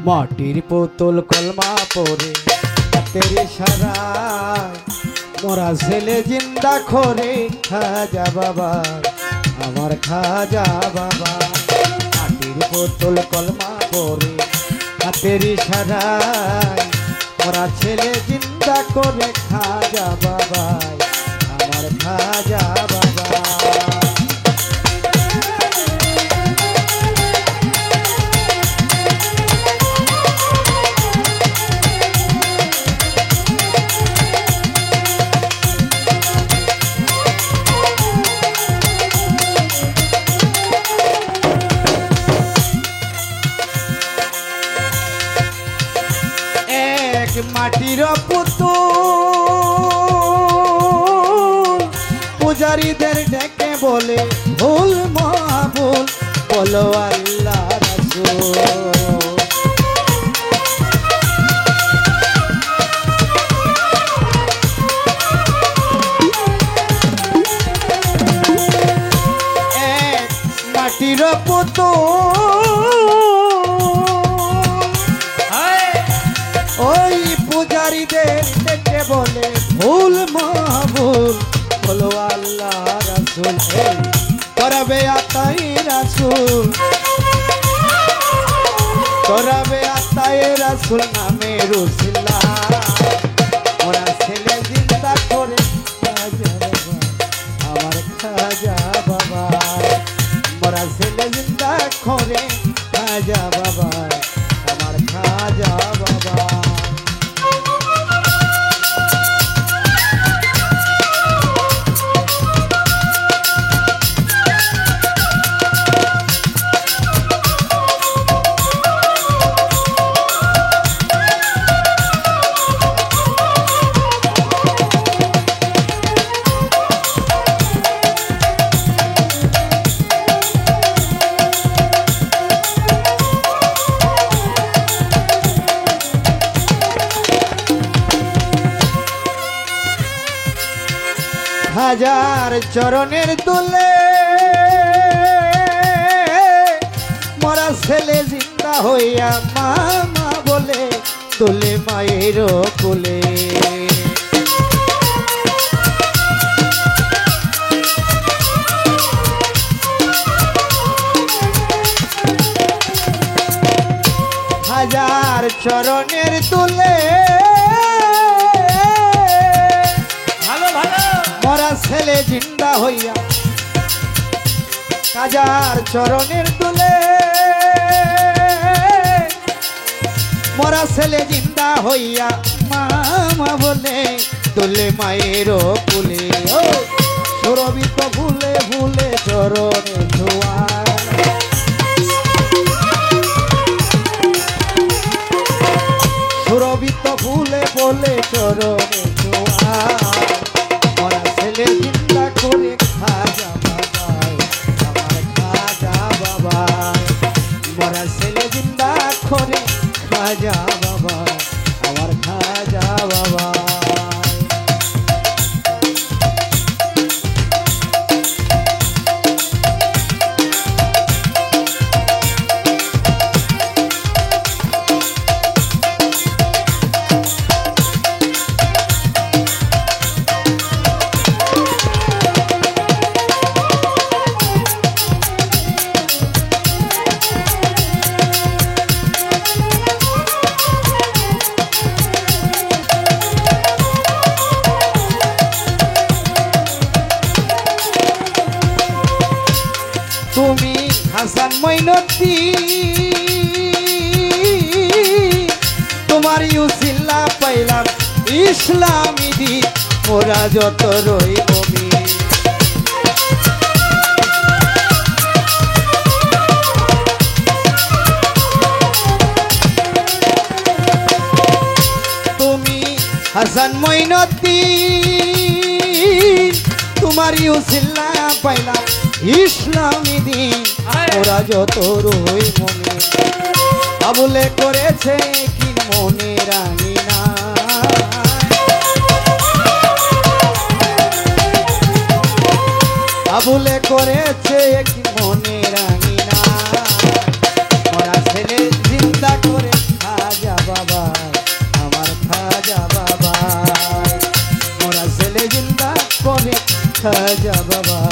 মাটির পুতুল কলমা পরে হাতের ইশারায় মোরা ছেলে জিন্দা করে খাজা বাবা আমার খাজা বাবা। মাটির পুতুল কলমা পরে হাতের ইশারায় মোরা ছেলে জিন্দা করে খাজা বাবা আমার খাজা বাবা। মাটির পুতুল পূজারীদের ডেকে বলে ভুল মাহবুল বলো আল্লাহ রাসূল। মাটির পুতুল ওই পূজারীদের ডেকে বলে ভুল মাহবুল বলো আল্লাহ রাসূল। করাবে আতাই রাসূল করাবে আতাই রাসূল নামে রসিলা ওরা ছেলে জিন্দা করে খাজা বাবা আমার খাজা বাবা। ওরা ছেলে জিন্দা করে খাজা বাবা আমার খাজা বাবা। হাজার চরণের তুলে মরা ছেলে জিন্দা হইয়া মামা বলে তুলে মায়ের কোলে। হাজার চরণের তুলে মরা ছেলে জিন্দা হইয়া কাজার চরণের তুলে মরা ছেলে জিন্দা হইয়া মামা বলে তুলে মায়ের কুলে। সুরভিত ভুলে ভুলে চরণে ছোঁয়া সুরভিত ভুলে বলে চরণে ছোঁয়া মরা ছেলে জিন্দা করে খাজা বাবা আমার খাজা বাবা। মরা ছেলে জিন্দা করে খাজা বাবা আমার খাজা বাবা। তুমি হাসান মঈনুদ্দি তোমার ইউসিল্লা পাইলাম ইসলামী দি মোরা যত রই বমি। তুমি হাসান মঈনুদ্দি তোমার ইউসিল্লা পাইলাম ইসলামী দিন ওরা যত রই মনে। আবুলে করেছে কি মনে রাঙি না আবুলে করেছে কি মনে রাঙি না। ওরা ছেলে জিন্দা করে খাজা বাবা